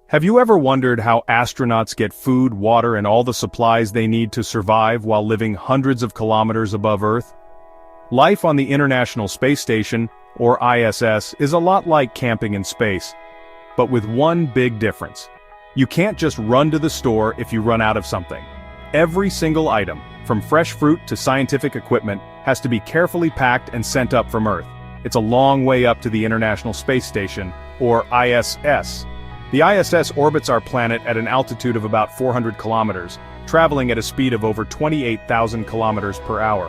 Have you ever wondered how astronauts get food, water, and all the supplies they need to survive while living hundreds of kilometers above Earth? Life on the International Space Station, or ISS, is a lot like camping in space, but with one big difference. You can't just run to the store if you run out of something. Every single item, from fresh fruit to scientific equipment, has to be carefully packed and sent up from Earth. It's a long way up to the International Space Station, or ISS. The ISS orbits our planet at an altitude of about 400 kilometers, traveling at a speed of over 28,000 kilometers per hour.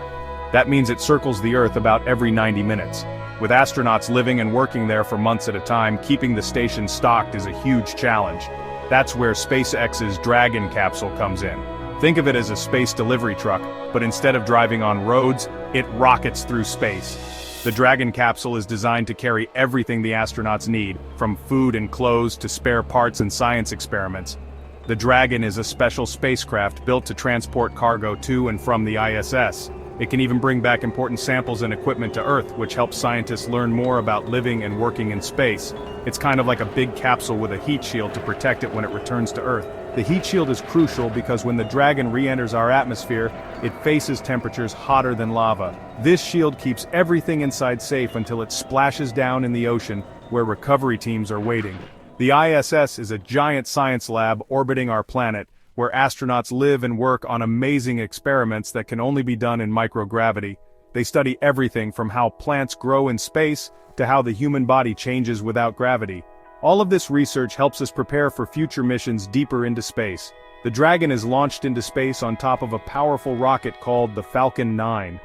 That means it circles the Earth about every 90 minutes. With astronauts living and working there for months at a time, keeping the station stocked is a huge challenge. That's where SpaceX's Dragon capsule comes in. Think of it as a space delivery truck, but instead of driving on roads, it rockets through space. The Dragon capsule is designed to carry everything the astronauts need, from food and clothes to spare parts and science experiments. The Dragon is a special spacecraft built to transport cargo to and from the ISS. It can even bring back important samples and equipment to Earth, which helps scientists learn more about living and working in space. It's kind of like a big capsule with a heat shield to protect it when it returns to Earth. The heat shield is crucial because when the Dragon re-enters our atmosphere, it faces temperatures hotter than lava. This shield keeps everything inside safe until it splashes down in the ocean, where recovery teams are waiting. The ISS is a giant science lab orbiting our planet, where astronauts live and work on amazing experiments that can only be done in microgravity. They study everything from how plants grow in space to how the human body changes without gravity. All of this research helps us prepare for future missions deeper into space. The Dragon is launched into space on top of a powerful rocket called the Falcon 9.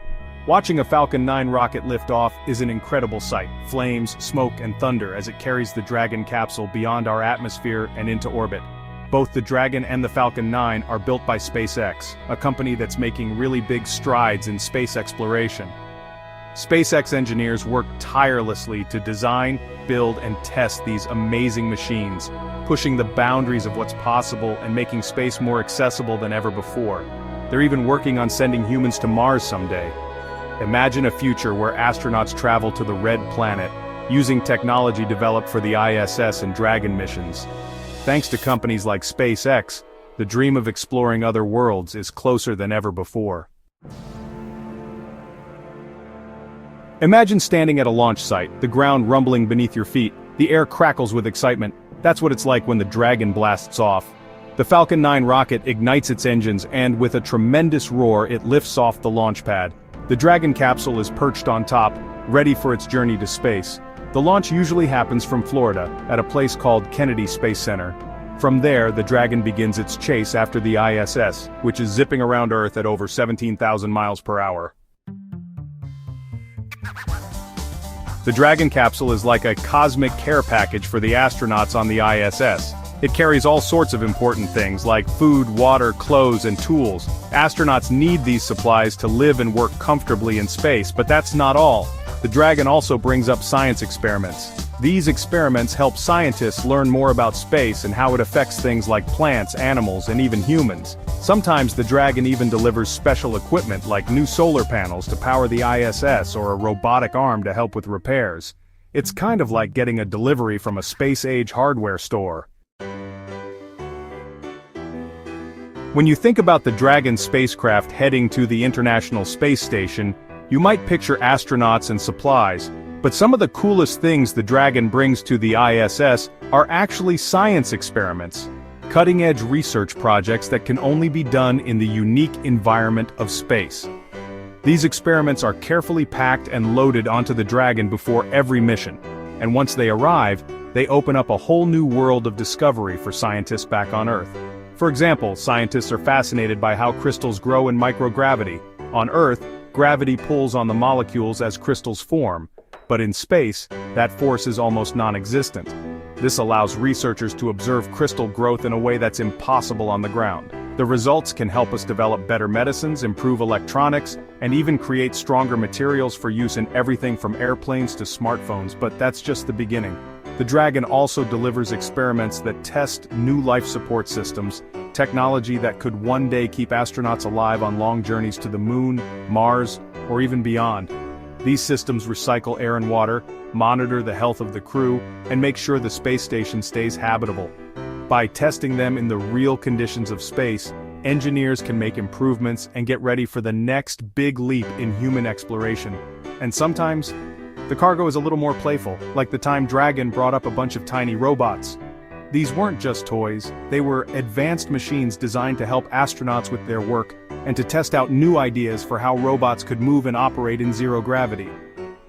Watching a Falcon 9 rocket lift off is an incredible sight. Flames, smoke, and thunder as it carries the Dragon capsule beyond our atmosphere and into orbit. Both the Dragon and the Falcon 9 are built by SpaceX, a company that's making really big strides in space exploration. SpaceX engineers work tirelessly to design, build, and test these amazing machines, pushing the boundaries of what's possible and making space more accessible than ever before. They're even working on sending humans to Mars someday. Imagine a future where astronauts travel to the Red Planet, using technology developed for the ISS and Dragon missions. Thanks to companies like SpaceX, the dream of exploring other worlds is closer than ever before. Imagine standing at a launch site, the ground rumbling beneath your feet, the air crackles with excitement. That's what it's like when the Dragon blasts off. The Falcon 9 rocket ignites its engines and, with a tremendous roar, it lifts off the launch pad. The Dragon capsule is perched on top, ready for its journey to space. The launch usually happens from Florida, at a place called Kennedy Space Center. From there, the Dragon begins its chase after the ISS, which is zipping around Earth at over 17,000 miles per hour. The Dragon capsule is like a cosmic care package for the astronauts on the ISS. It carries all sorts of important things like food, water, clothes, and tools. Astronauts need these supplies to live and work comfortably in space, but that's not all. The Dragon also brings up science experiments. These experiments help scientists learn more about space and how it affects things like plants, animals, and even humans. Sometimes the Dragon even delivers special equipment like new solar panels to power the ISS or a robotic arm to help with repairs. It's kind of like getting a delivery from a space-age hardware store. When you think about the Dragon spacecraft heading to the International Space Station, you might picture astronauts and supplies, but some of the coolest things the Dragon brings to the ISS are actually science experiments. Cutting-edge research projects that can only be done in the unique environment of space. These experiments are carefully packed and loaded onto the Dragon before every mission, and once they arrive, they open up a whole new world of discovery for scientists back on Earth. For example, scientists are fascinated by how crystals grow in microgravity. On Earth, gravity pulls on the molecules as crystals form, but in space, that force is almost non-existent. This allows researchers to observe crystal growth in a way that's impossible on the ground. The results can help us develop better medicines, improve electronics, and even create stronger materials for use in everything from airplanes to smartphones, but that's just the beginning. The Dragon also delivers experiments that test new life support systems, technology that could one day keep astronauts alive on long journeys to the Moon, Mars, or even beyond. These systems recycle air and water, monitor the health of the crew, and make sure the space station stays habitable. By testing them in the real conditions of space, engineers can make improvements and get ready for the next big leap in human exploration. And sometimes, the cargo is a little more playful, like the time Dragon brought up a bunch of tiny robots. These weren't just toys, they were advanced machines designed to help astronauts with their work and to test out new ideas for how robots could move and operate in zero gravity.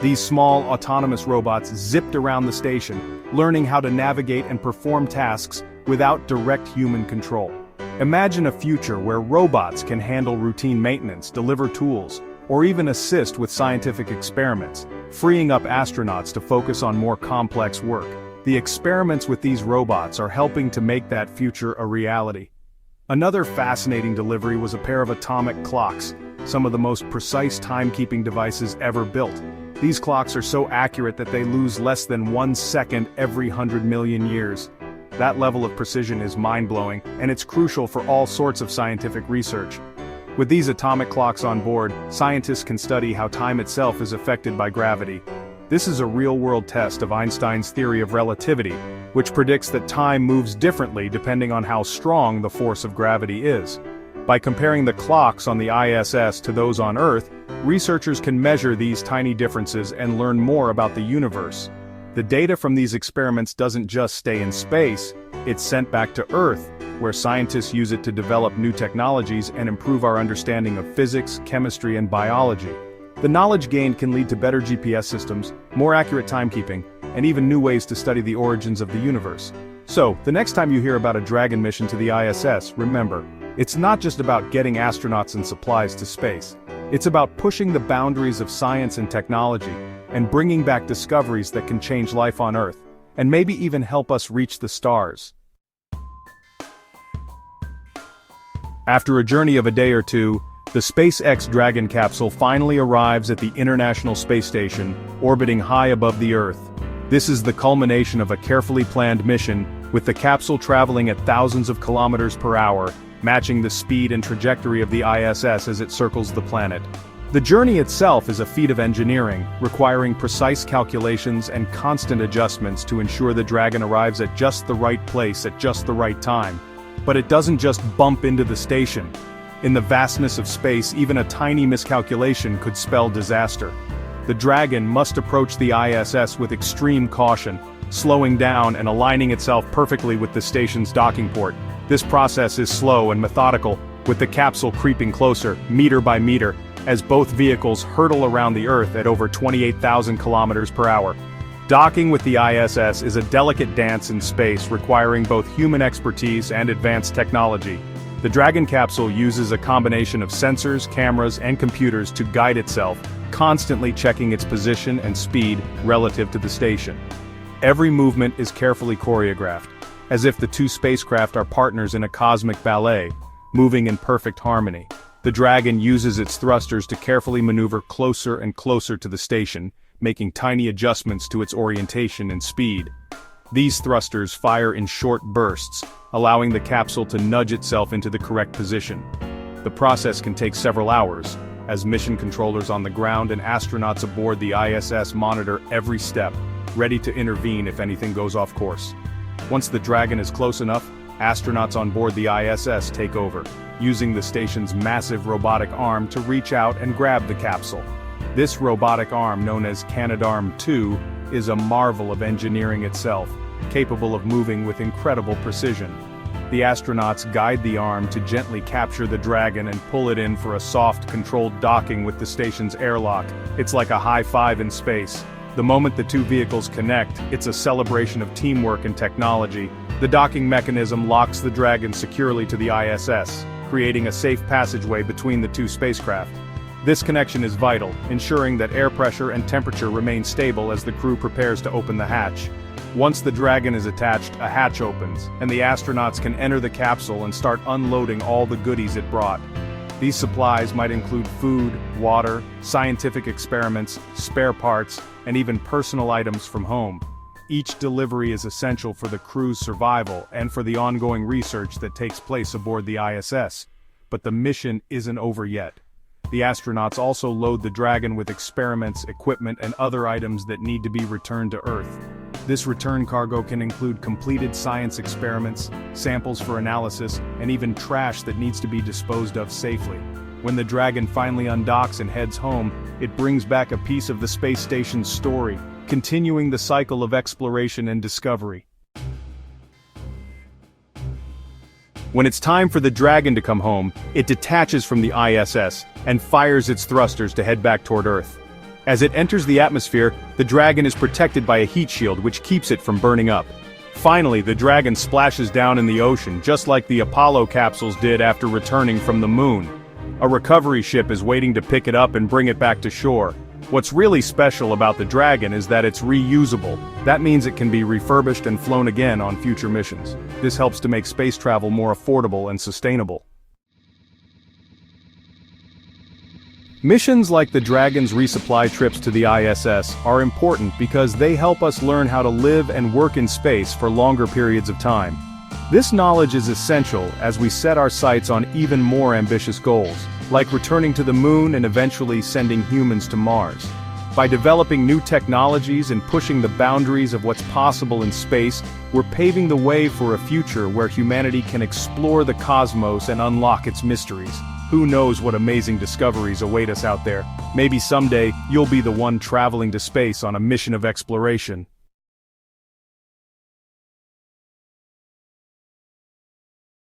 These small, autonomous robots zipped around the station, learning how to navigate and perform tasks without direct human control. Imagine a future where robots can handle routine maintenance, deliver tools, or even assist with scientific experiments, freeing up astronauts to focus on more complex work. The experiments with these robots are helping to make that future a reality. Another fascinating delivery was a pair of atomic clocks, some of the most precise timekeeping devices ever built. These clocks are so accurate that they lose less than 1 second every 100 million years. That level of precision is mind-blowing, and it's crucial for all sorts of scientific research. With these atomic clocks on board, scientists can study how time itself is affected by gravity. This is a real-world test of Einstein's theory of relativity, which predicts that time moves differently depending on how strong the force of gravity is. By comparing the clocks on the ISS to those on Earth, researchers can measure these tiny differences and learn more about the universe. The data from these experiments doesn't just stay in space, it's sent back to Earth, where scientists use it to develop new technologies and improve our understanding of physics, chemistry, and biology. The knowledge gained can lead to better GPS systems, more accurate timekeeping, and even new ways to study the origins of the universe. So, the next time you hear about a Dragon mission to the ISS, remember, it's not just about getting astronauts and supplies to space. It's about pushing the boundaries of science and technology, and bringing back discoveries that can change life on Earth, and maybe even help us reach the stars. After a journey of a day or two, the SpaceX Dragon capsule finally arrives at the International Space Station, orbiting high above the Earth. This is the culmination of a carefully planned mission, with the capsule traveling at thousands of kilometers per hour, matching the speed and trajectory of the ISS as it circles the planet. The journey itself is a feat of engineering, requiring precise calculations and constant adjustments to ensure the Dragon arrives at just the right place at just the right time. But it doesn't just bump into the station. In the vastness of space, even a tiny miscalculation could spell disaster. The Dragon must approach the ISS with extreme caution, slowing down and aligning itself perfectly with the station's docking port. This process is slow and methodical, with the capsule creeping closer, meter by meter, as both vehicles hurtle around the Earth at over 28,000 kilometers per hour. Docking with the ISS is a delicate dance in space requiring both human expertise and advanced technology. The Dragon capsule uses a combination of sensors, cameras, and computers to guide itself, constantly checking its position and speed relative to the station. Every movement is carefully choreographed, as if the two spacecraft are partners in a cosmic ballet, moving in perfect harmony. The Dragon uses its thrusters to carefully maneuver closer and closer to the station, making tiny adjustments to its orientation and speed. These thrusters fire in short bursts, allowing the capsule to nudge itself into the correct position. The process can take several hours, as mission controllers on the ground and astronauts aboard the ISS monitor every step, ready to intervene if anything goes off course. Once the Dragon is close enough, astronauts on board the ISS take over, using the station's massive robotic arm to reach out and grab the capsule. This robotic arm, known as Canadarm2, is a marvel of engineering itself, capable of moving with incredible precision. The astronauts guide the arm to gently capture the Dragon and pull it in for a soft, controlled docking with the station's airlock. It's like a high five in space. The moment the two vehicles connect, it's a celebration of teamwork and technology. The docking mechanism locks the Dragon securely to the ISS, creating a safe passageway between the two spacecraft. This connection is vital, ensuring that air pressure and temperature remain stable as the crew prepares to open the hatch. Once the Dragon is attached, a hatch opens, and the astronauts can enter the capsule and start unloading all the goodies it brought. These supplies might include food, water, scientific experiments, spare parts, and even personal items from home. Each delivery is essential for the crew's survival and for the ongoing research that takes place aboard the ISS. But the mission isn't over yet. The astronauts also load the Dragon with experiments, equipment, and other items that need to be returned to Earth. This return cargo can include completed science experiments, samples for analysis, and even trash that needs to be disposed of safely. When the Dragon finally undocks and heads home, it brings back a piece of the space station's story, continuing the cycle of exploration and discovery. When it's time for the Dragon to come home, it detaches from the ISS and fires its thrusters to head back toward Earth. As it enters the atmosphere, the Dragon is protected by a heat shield which keeps it from burning up. Finally, the Dragon splashes down in the ocean just like the Apollo capsules did after returning from the moon. A recovery ship is waiting to pick it up and bring it back to shore. What's really special about the Dragon is that it's reusable. That means it can be refurbished and flown again on future missions. This helps to make space travel more affordable and sustainable. Missions like the Dragon's resupply trips to the ISS are important because they help us learn how to live and work in space for longer periods of time. This knowledge is essential as we set our sights on even more ambitious goals, like returning to the moon and eventually sending humans to Mars. By developing new technologies and pushing the boundaries of what's possible in space, we're paving the way for a future where humanity can explore the cosmos and unlock its mysteries. Who knows what amazing discoveries await us out there? Maybe someday, you'll be the one traveling to space on a mission of exploration.